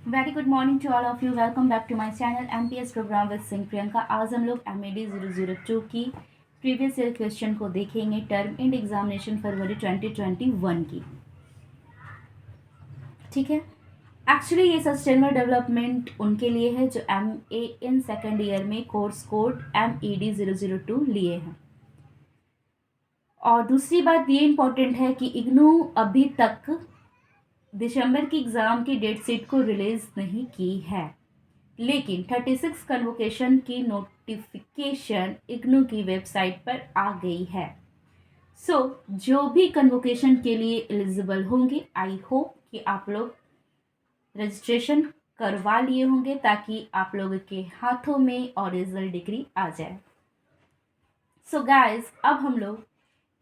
Very good morning to all of you. Welcome back to my channel MPS program with Singh Priyanka. आज हम लोग MAD 002 की previous year question को देखेंगे, term and examination फरवरी 2021 की। ठीक है। एक्चुअली ये सस्टेनेबल डेवलपमेंट उनके लिए है जो MA इन सेकेंड ईयर में कोर्स कोड MED 002 लिए हैं। और दूसरी बात ये इम्पोर्टेंट है कि इग्नू अभी तक दिसंबर की एग्ज़ाम की डेट शीट को रिलीज़ नहीं की है, लेकिन 36 कन्वोकेशन की नोटिफिकेशन इग्नू की वेबसाइट पर आ गई है। जो भी कन्वोकेशन के लिए एलिजिबल होंगे, आई होप कि आप लोग रजिस्ट्रेशन करवा लिए होंगे ताकि आप लोगों के हाथों में ओरिजिनल डिग्री आ जाए। गाइस, अब हम लोग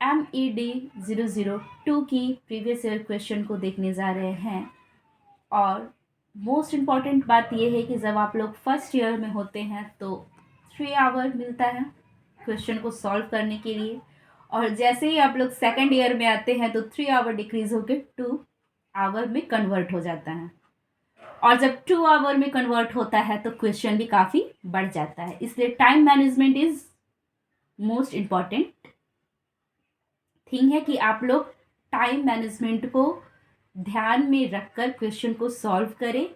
MED 002 की प्रीवियस ईयर क्वेश्चन को देखने जा रहे हैं। और मोस्ट इम्पॉर्टेंट बात यह है कि जब आप लोग फर्स्ट ईयर में होते हैं तो 3 आवर मिलता है क्वेश्चन को सॉल्व करने के लिए, और जैसे ही आप लोग सेकेंड ईयर में आते हैं तो 3 आवर डिक्रीज होकर 2 आवर में कन्वर्ट हो जाता है। और जब 2 आवर में कन्वर्ट होता है तो क्वेश्चन भी काफ़ी बढ़ जाता है, इसलिए time management is most important thing है कि आप लोग टाइम मैनेजमेंट को ध्यान में रखकर क्वेश्चन को सॉल्व करें,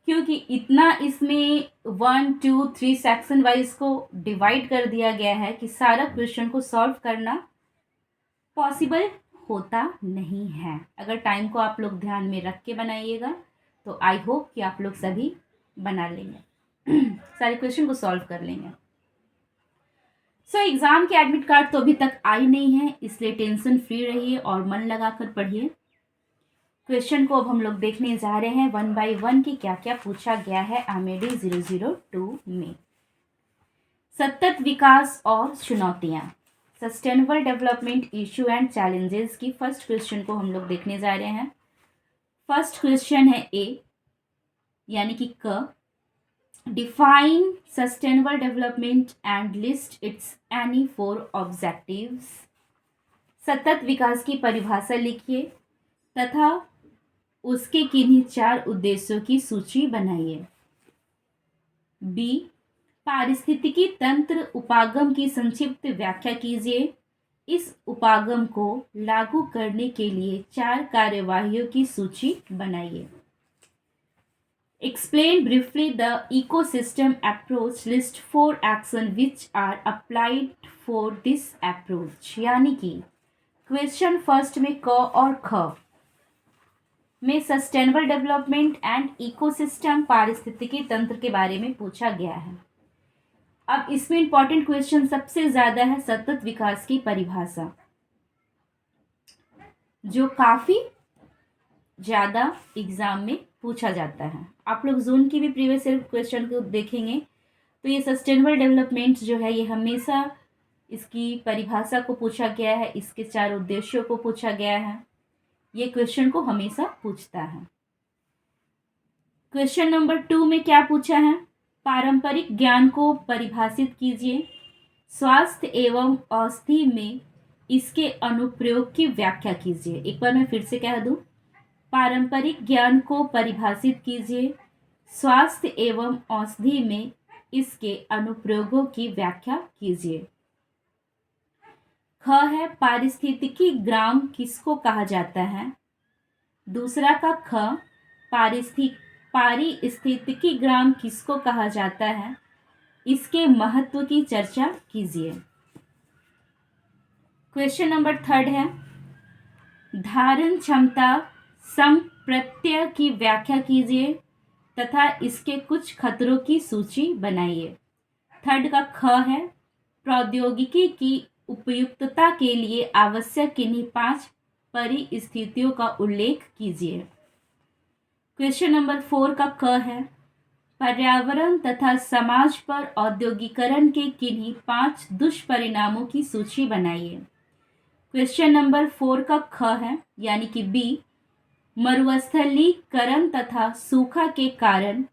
क्योंकि इतना इसमें 1 2 3 सेक्शन वाइज को डिवाइड कर दिया गया है कि सारा क्वेश्चन को सॉल्व करना पॉसिबल होता नहीं है। अगर टाइम को आप लोग ध्यान में रख के बनाइएगा तो आई होप कि आप लोग सभी बना लेंगे सारे क्वेश्चन को सॉल्व कर लेंगे। एग्ज़ाम के एडमिट कार्ड तो अभी तक आई नहीं है, इसलिए टेंशन फ्री रहिए और मन लगाकर पढ़िए। क्वेश्चन को अब हम लोग देखने जा रहे हैं वन बाय वन कि क्या क्या पूछा गया है MED 002 में। सतत विकास और चुनौतियां, sustainable development issue and challenges की फर्स्ट क्वेश्चन को हम लोग देखने जा रहे हैं। फर्स्ट क्वेश्चन है A यानी कि क। Define sustainable development and list it's any 4 objectives. सतत विकास की परिभाषा लिखिए तथा उसके किन्हीं 4 उद्देश्यों की सूची बनाइए। B, पारिस्थितिकी तंत्र उपागम की संक्षिप्त व्याख्या कीजिए। इस उपागम को लागू करने के लिए 4 कार्यवाहियों की सूची बनाइए। Explain briefly the ecosystem approach. List 4 actions which are applied for this approach. यानी कि क्वेश्चन फर्स्ट में क और ख में सस्टेनेबल डेवलपमेंट एंड इकोसिस्टम पारिस्थितिकी तंत्र के बारे में पूछा गया है। अब इसमें इंपॉर्टेंट क्वेश्चन सबसे ज्यादा है सतत विकास की परिभाषा, जो काफी ज्यादा एग्जाम में पूछा जाता है। आप लोग जोन की भी प्रीवियस ईयर क्वेश्चन को देखेंगे तो ये सस्टेनेबल डेवलपमेंट जो है ये हमेशा इसकी परिभाषा को पूछा गया है, इसके 4 उद्देश्यों को पूछा गया है, ये क्वेश्चन को हमेशा पूछता है। क्वेश्चन नंबर 2 में क्या पूछा है? पारंपरिक ज्ञान को परिभाषित कीजिए। स्वास्थ्य एवं औषधि में इसके अनुप्रयोग की व्याख्या कीजिए। एक बार मैं फिर से कह दूं, पारंपरिक ज्ञान को परिभाषित कीजिए। स्वास्थ्य एवं औषधि में इसके अनुप्रयोगों की व्याख्या कीजिए। ख है पारिस्थितिकी ग्राम किसको कहा जाता है? दूसरा का ख पारिस्थितिकी ग्राम किसको कहा जाता है, इसके महत्व की चर्चा कीजिए। क्वेश्चन नंबर 3 है धारण क्षमता संप्रत्यय की व्याख्या कीजिए तथा इसके कुछ खतरों की सूची बनाइए। थर्ड का ख है प्रौद्योगिकी की उपयुक्तता के लिए आवश्यक किन्हीं 5 परिस्थितियों का उल्लेख कीजिए। क्वेश्चन नंबर 4 का क है पर्यावरण तथा समाज पर औद्योगिकरण के किन्हीं 5 दुष्परिणामों की सूची बनाइए। क्वेश्चन नंबर 4 का ख है यानी कि B, मरुस्थलीकरण तथा सूखा के कारण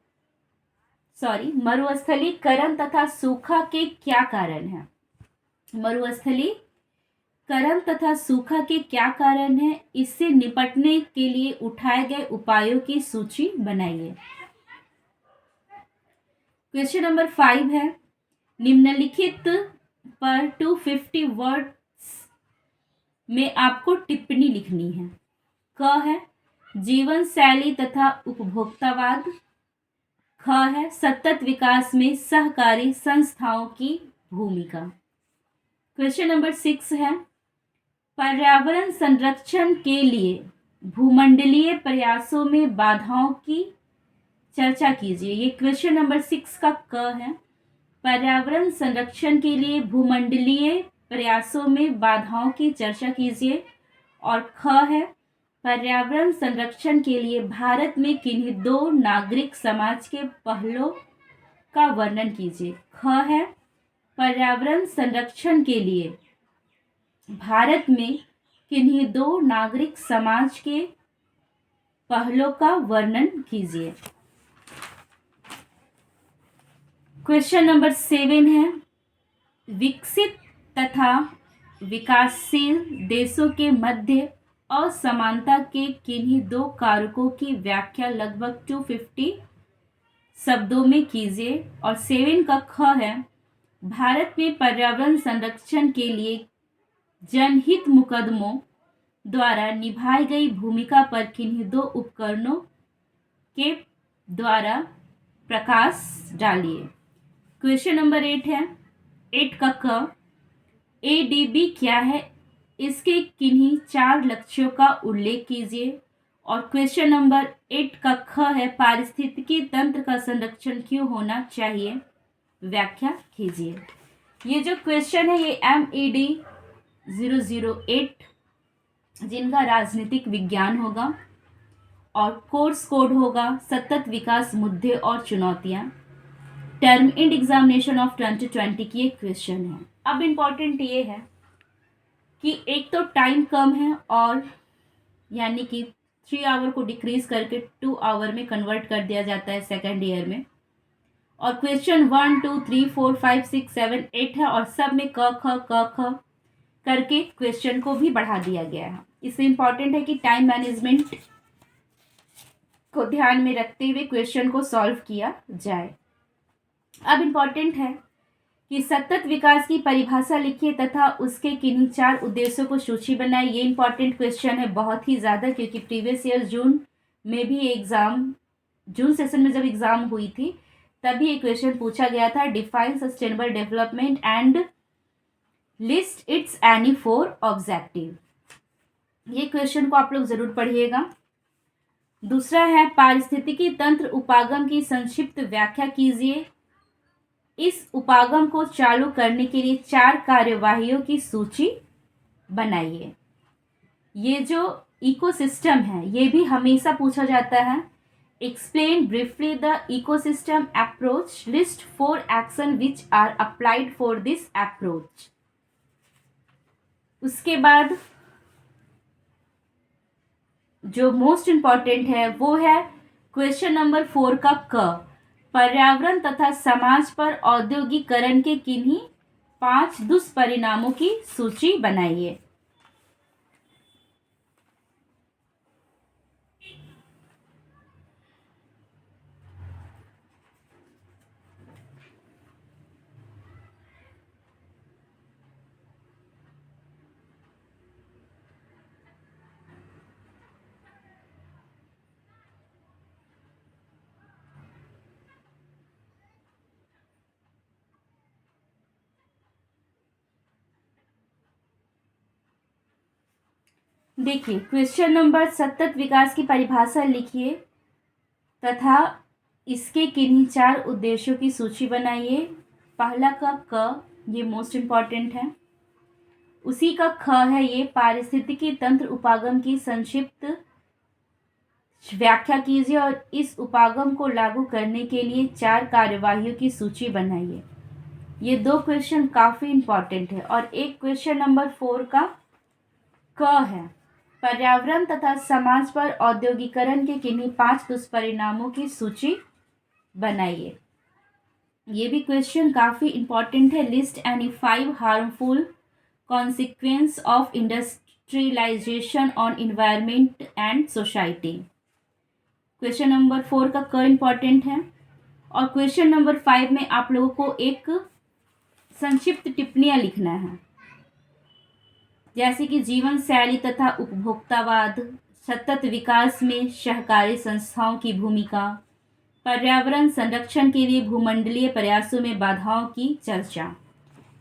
मरुस्थलीकरण तथा सूखा के क्या कारण हैं? मरुस्थलीकरण गर्म तथा सूखा के क्या कारण है, इससे निपटने के लिए उठाए गए उपायों की सूची बनाइए। क्वेश्चन नंबर 5 है, निम्नलिखित पर 250 वर्ड्स में आपको टिप्पणी लिखनी है। क है जीवन शैली तथा उपभोक्तावाद। ख है सतत विकास में सहकारी संस्थाओं की भूमिका। क्वेश्चन नंबर 6 है, पर्यावरण संरक्षण के लिए भूमंडलीय प्रयासों में बाधाओं की चर्चा कीजिए। ये क्वेश्चन नंबर 6 का क है, पर्यावरण संरक्षण के लिए भूमंडलीय प्रयासों में बाधाओं की चर्चा कीजिए। और ख है, पर्यावरण संरक्षण के लिए भारत में किन्हीं दो नागरिक समाज के पहलों का वर्णन कीजिए। ख है, पर्यावरण संरक्षण के लिए भारत में किन्हीं दो नागरिक समाज के पहलों का वर्णन कीजिए। क्वेश्चन नंबर 7 है, विकसित तथा विकासशील देशों के मध्य असमानता के किन्हीं दो कारकों की व्याख्या लगभग 250 शब्दों में कीजिए। और 7 का ख है, भारत में पर्यावरण संरक्षण के लिए जनहित मुकदमों द्वारा निभाई गई भूमिका पर किन्हीं दो उपकरणों के द्वारा प्रकाश डालिए। क्वेश्चन नंबर 8 है, 8 का क, एडीबी क्या है, इसके किन्हीं 4 लक्ष्यों का उल्लेख कीजिए। और क्वेश्चन नंबर 8 का ख है, पारिस्थितिकी तंत्र का संरक्षण क्यों होना चाहिए, व्याख्या कीजिए। ये जो क्वेश्चन है ये MED 008 जिनका राजनीतिक विज्ञान होगा और कोर्स कोड होगा सतत विकास मुद्दे और चुनौतियां, टर्म इंड एग्जामिनेशन ऑफ 2020 की एक क्वेश्चन है। अब इम्पॉर्टेंट ये है कि एक तो टाइम कम है और यानी कि 3 आवर को डिक्रीज करके 2 आवर में कन्वर्ट कर दिया जाता है सेकेंड ईयर में। और क्वेश्चन 1 2 3 4 5 6 7 8 है और सब में क ख करके क्वेश्चन को भी बढ़ा दिया गया है। इससे इम्पॉर्टेंट है कि टाइम मैनेजमेंट को ध्यान में रखते हुए क्वेश्चन को सॉल्व किया जाए। अब इम्पॉर्टेंट है कि सतत विकास की परिभाषा लिखिए तथा उसके किन्हीं 4 उद्देश्यों को सूची बनाए। ये इम्पॉर्टेंट क्वेश्चन है बहुत ही ज़्यादा, क्योंकि प्रीवियस ईयर जून सेशन में जब एग्ज़ाम हुई थी तभी ये क्वेश्चन पूछा गया था, define sustainable development and list it's any 4 objective. ये क्वेश्चन को आप लोग ज़रूर पढ़िएगा। दूसरा है, पारिस्थितिकी तंत्र उपागम की संक्षिप्त व्याख्या कीजिए। इस उपागम को चालू करने के लिए 4 कार्यवाहियों की सूची बनाइए। ये जो इकोसिस्टम है ये भी हमेशा पूछा जाता है। Explain briefly the ecosystem approach, list 4 action which are applied for this approach. उसके बाद जो मोस्ट इंपॉर्टेंट है वो है क्वेश्चन नंबर 4 का क, पर्यावरण तथा समाज पर औद्योगिकरण के किन्हीं 5 दुष्परिणामों की सूची बनाइए। देखिए, क्वेश्चन नंबर सतत विकास की परिभाषा लिखिए तथा इसके किन्हीं 4 उद्देश्यों की सूची बनाइए। पहला का क ये मोस्ट इम्पॉर्टेंट है। उसी का ख है ये, पारिस्थितिकी तंत्र उपागम की संक्षिप्त व्याख्या कीजिए और इस उपागम को लागू करने के लिए 4 कार्यवाहियों की सूची बनाइए। ये 2 क्वेश्चन काफ़ी इम्पॉर्टेंट है। और एक क्वेश्चन नंबर 4 का क है, पर्यावरण तथा समाज पर औद्योगिकरण के किन्हीं 5 दुष्परिणामों की सूची बनाइए। ये भी क्वेश्चन काफ़ी इम्पॉर्टेंट है। List any 5 harmful consequence of industrialisation on environment and society. Question number 4 का क इम्पॉर्टेंट है। और क्वेश्चन नंबर 5 में आप लोगों को एक संक्षिप्त टिप्पणियां लिखना है, जैसे कि जीवन शैली तथा उपभोक्तावाद, सतत विकास में सहकारी संस्थाओं की भूमिका, पर्यावरण संरक्षण के लिए भूमंडलीय प्रयासों में बाधाओं की चर्चा।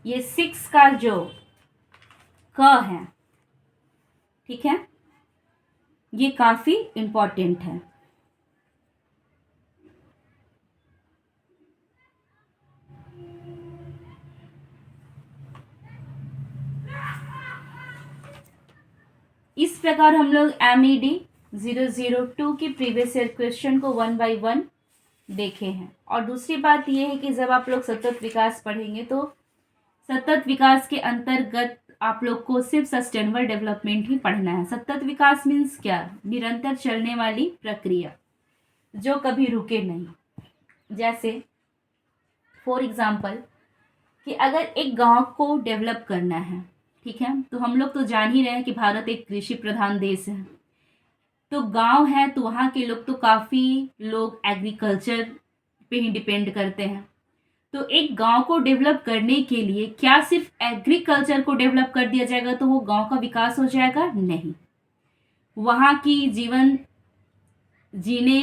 ये 6 का जो क है, ठीक है, ये काफी इम्पोर्टेंट है। इस प्रकार हम लोग MED 002 की प्रीवियस ईयर क्वेश्चन को 1 बाय 1 देखे हैं। और दूसरी बात यह है कि जब आप लोग सतत विकास पढ़ेंगे तो सतत विकास के अंतर्गत आप लोग को सिर्फ सस्टेनेबल डेवलपमेंट ही पढ़ना है। सतत विकास मीन्स क्या? निरंतर चलने वाली प्रक्रिया जो कभी रुके नहीं। जैसे फॉर एग्जाम्पल कि अगर एक गांव को डेवलप करना है, ठीक है, तो हम लोग तो जान ही रहे हैं कि भारत एक कृषि प्रधान देश है। तो गांव है तो वहाँ के लोग तो काफ़ी लोग एग्रीकल्चर पे ही डिपेंड करते हैं। तो एक गांव को डेवलप करने के लिए क्या सिर्फ एग्रीकल्चर को डेवलप कर दिया जाएगा तो वो गांव का विकास हो जाएगा? नहीं। वहाँ की जीवन जीने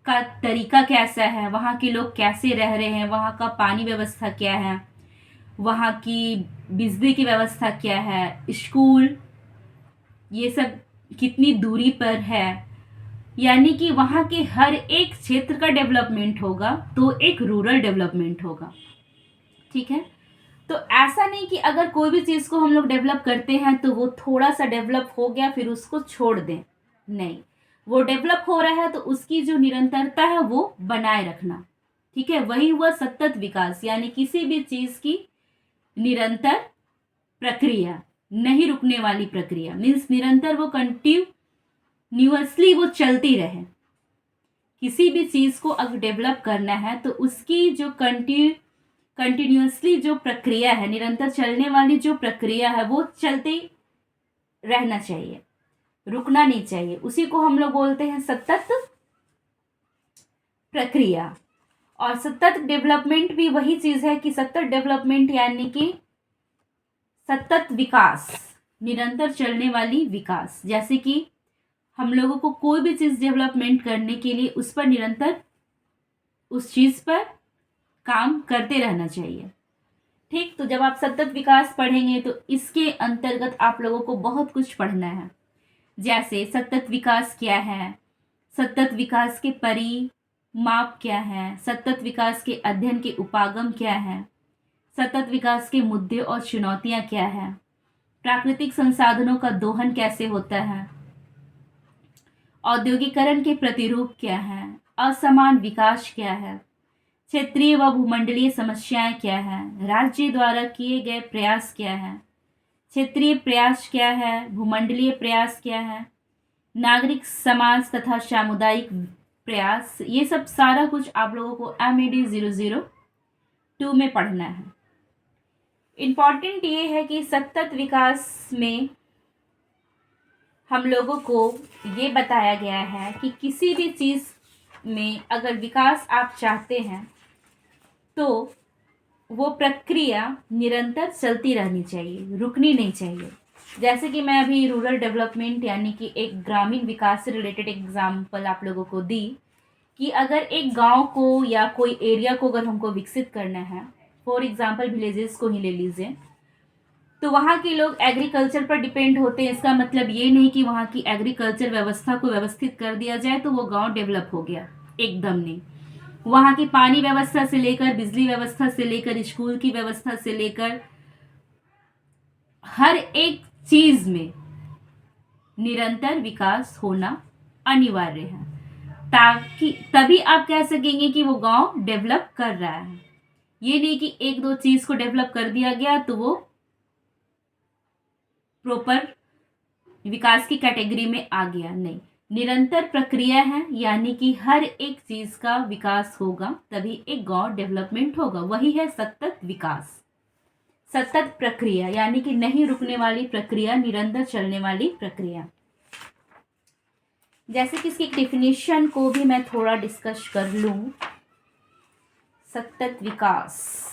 का तरीका कैसा है, वहाँ के लोग कैसे रह रहे हैं, वहाँ का पानी व्यवस्था क्या है, वहाँ की बिजली की व्यवस्था क्या है, स्कूल ये सब कितनी दूरी पर है, यानी कि वहाँ के हर एक क्षेत्र का डेवलपमेंट होगा तो एक रूरल डेवलपमेंट होगा। ठीक है, तो ऐसा नहीं कि अगर कोई भी चीज़ को हम लोग डेवलप करते हैं तो वो थोड़ा सा डेवलप हो गया फिर उसको छोड़ दें, नहीं, वो डेवलप हो रहा है तो उसकी जो निरंतरता है वो बनाए रखना। ठीक है, वही हुआ सतत विकास, यानी किसी भी चीज़ की निरंतर प्रक्रिया, नहीं रुकने वाली प्रक्रिया, मीन्स निरंतर वो कंटिन्यूअसली वो चलती रहे। किसी भी चीज़ को अगर डेवलप करना है तो उसकी जो कंटिन्यूअसली जो प्रक्रिया है, निरंतर चलने वाली जो प्रक्रिया है वो चलते रहना चाहिए, रुकना नहीं चाहिए। उसी को हम लोग बोलते हैं सतत प्रक्रिया। और सतत डेवलपमेंट भी वही चीज़ है कि सतत डेवलपमेंट यानी कि सतत विकास, निरंतर चलने वाली विकास। जैसे कि हम लोगों को कोई भी चीज़ डेवलपमेंट करने के लिए उस पर निरंतर उस चीज़ पर काम करते रहना चाहिए। ठीक, तो जब आप सतत विकास पढ़ेंगे तो इसके अंतर्गत आप लोगों को बहुत कुछ पढ़ना है। जैसे सतत विकास क्या है, सतत विकास के परिमाप क्या है, सतत विकास के अध्ययन के उपागम क्या है, सतत विकास के मुद्दे और चुनौतियां क्या है, प्राकृतिक संसाधनों का दोहन कैसे होता है, औद्योगिकरण के प्रतिरूप क्या है, असमान विकास क्या है, क्षेत्रीय व भूमंडलीय समस्याएं क्या है, राज्य द्वारा किए गए प्रयास क्या है, क्षेत्रीय प्रयास क्या है, भूमंडलीय प्रयास क्या है, नागरिक समाज तथा सामुदायिक प्रयास, ये सब सारा कुछ आप लोगों को MED 002 में पढ़ना है। इम्पॉर्टेंट ये है कि सतत विकास में हम लोगों को ये बताया गया है कि किसी भी चीज़ में अगर विकास आप चाहते हैं तो वो प्रक्रिया निरंतर चलती रहनी चाहिए, रुकनी नहीं चाहिए। जैसे कि मैं अभी रूरल डेवलपमेंट यानी कि एक ग्रामीण विकास से रिलेटेड एग्जाम्पल आप लोगों को दी कि अगर एक गांव को या कोई एरिया को अगर हमको विकसित करना है, फॉर एग्जाम्पल विलेजेस को ही ले लीजिए, तो वहाँ के लोग एग्रीकल्चर पर डिपेंड होते हैं। इसका मतलब ये नहीं कि वहाँ की एग्रीकल्चर व्यवस्था को व्यवस्थित कर दिया जाए तो वो गांव डेवलप हो गया, एकदम नहीं। वहाँ की पानी व्यवस्था से लेकर बिजली व्यवस्था से लेकर स्कूल की व्यवस्था से लेकर हर एक चीज में निरंतर विकास होना अनिवार्य है, ताकि तभी आप कह सकेंगे कि वो गांव डेवलप कर रहा है। ये नहीं कि एक दो चीज को डेवलप कर दिया गया तो वो प्रॉपर विकास की कैटेगरी में आ गया, नहीं। निरंतर प्रक्रिया है, यानी कि हर एक चीज का विकास होगा तभी एक गांव डेवलपमेंट होगा, वही है सतत विकास। सतत प्रक्रिया यानी कि नहीं रुकने वाली प्रक्रिया, निरंतर चलने वाली प्रक्रिया। जैसे कि इसकी डेफिनेशन को भी मैं थोड़ा डिस्कस कर लूं। सतत विकास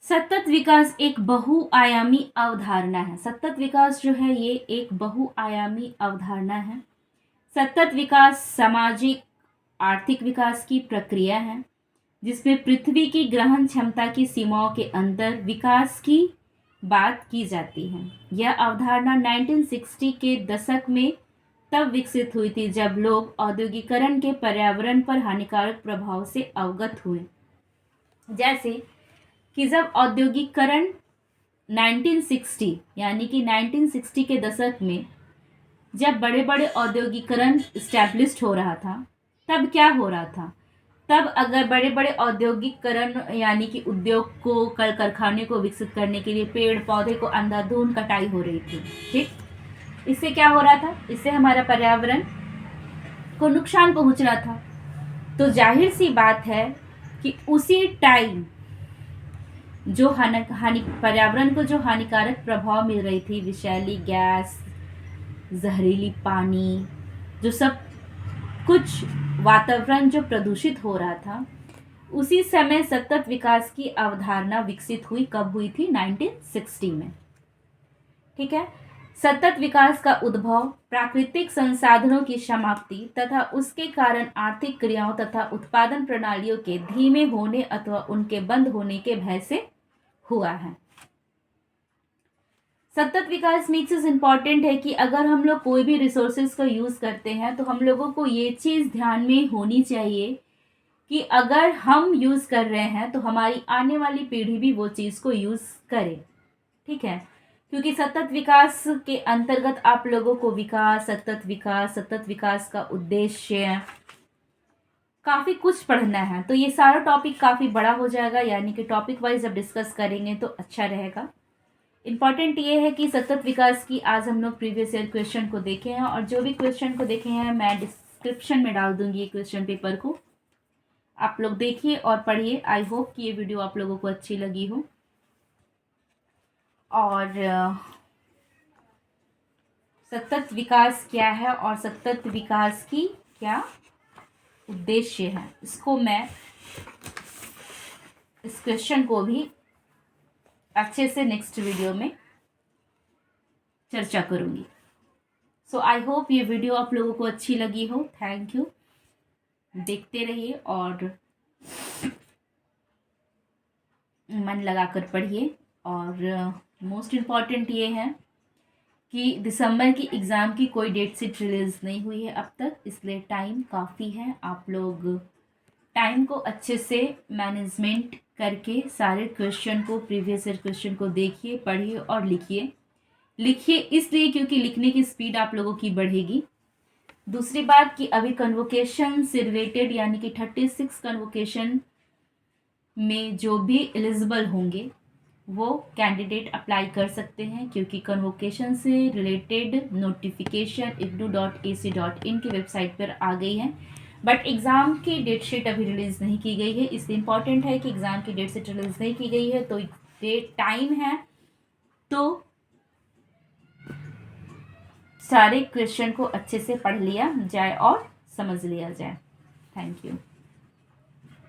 सतत विकास एक बहुआयामी अवधारणा है। सतत विकास जो है ये एक बहुआयामी अवधारणा है। सतत विकास सामाजिक आर्थिक विकास की प्रक्रिया है जिसमें पृथ्वी की ग्रहण क्षमता की सीमाओं के अंदर विकास की बात की जाती है। यह अवधारणा 1960 के दशक में तब विकसित हुई थी जब लोग औद्योगिकरण के पर्यावरण पर हानिकारक प्रभाव से अवगत हुए। जैसे कि जब औद्योगिकरण 1960 यानी कि 1960 के दशक में जब बड़े बड़े औद्योगिकरण स्टैब्लिश्ड हो रहा था, तब क्या हो रहा था? तब अगर बड़े बड़े औद्योगिकरण यानी कि उद्योग को, कल कारखाने को विकसित करने के लिए पेड़ पौधे को अंधाधुंध कटाई हो रही थी। ठीक, इससे क्या हो रहा था? इससे हमारा पर्यावरण को नुकसान पहुंच रहा था। तो जाहिर सी बात है कि उसी टाइम जो हानि पर्यावरण को जो हानिकारक प्रभाव मिल रही थी, विषैली गैस, जहरीली पानी, जो सब कुछ वातावरण जो प्रदूषित हो रहा था, उसी समय सतत विकास की अवधारणा विकसित हुई। कब हुई थी? 1960 में। ठीक है। सतत विकास का उद्भव प्राकृतिक संसाधनों की समाप्ति तथा उसके कारण आर्थिक क्रियाओं तथा उत्पादन प्रणालियों के धीमे होने अथवा उनके बंद होने के भय से हुआ है। सतत विकास में एक चीज इंपॉर्टेंट है कि अगर हम लोग कोई भी रिसोर्सेज का यूज करते हैं तो हम लोगों को ये चीज ध्यान में होनी चाहिए कि अगर हम यूज कर रहे हैं तो हमारी आने वाली पीढ़ी भी वो चीज को यूज करे। ठीक है, क्योंकि सतत विकास के अंतर्गत आप लोगों को सतत विकास का उद्देश्य काफी कुछ पढ़ना है। तो ये सारा टॉपिक काफी बड़ा हो जाएगा, यानी कि टॉपिक वाइज जब डिस्कस करेंगे तो अच्छा रहेगा। इम्पॉर्टेंट ये है कि सतत विकास की आज हम लोग प्रीवियस ईयर क्वेश्चन को देखे हैं, और जो भी क्वेश्चन को देखे हैं मैं डिस्क्रिप्शन में डाल दूंगी ये क्वेश्चन पेपर को। आप लोग देखिए और पढ़िए। आई होप कि ये वीडियो आप लोगों को अच्छी लगी हो। और सतत विकास क्या है और सतत विकास की क्या उद्देश्य है, इसको मैं इस क्वेश्चन को भी अच्छे से नेक्स्ट वीडियो में चर्चा करूंगी। सो आई होप ये वीडियो आप लोगों को अच्छी लगी हो। Thank you. देखते रहिए और मन लगाकर पढ़िए। और मोस्ट इम्पॉर्टेंट ये है कि दिसंबर की एग्ज़ाम की कोई डेट शीट रिलीज़ नहीं हुई है अब तक, इसलिए टाइम काफ़ी है। आप लोग टाइम को अच्छे से मैनेजमेंट करके सारे क्वेश्चन को, प्रीवियस ईयर क्वेश्चन को देखिए, पढ़िए और लिखिए इसलिए क्योंकि लिखने की स्पीड आप लोगों की बढ़ेगी। दूसरी बात कि अभी कन्वोकेशन से रिलेटेड यानी कि 36 कन्वोकेशन में जो भी एलिजिबल होंगे वो कैंडिडेट अप्लाई कर सकते हैं, क्योंकि कन्वोकेशन से रिलेटेड नोटिफिकेशन ignou.ac.in की वेबसाइट पर आ गई है। बट एग्ज़ाम की डेट शीट अभी रिलीज़ नहीं की गई है। इसलिए इम्पॉर्टेंट है कि एग्ज़ाम की डेट शीट रिलीज़ नहीं की गई है तो डेट टाइम है, तो सारे क्वेश्चन को अच्छे से पढ़ लिया जाए और समझ लिया जाए। Thank you.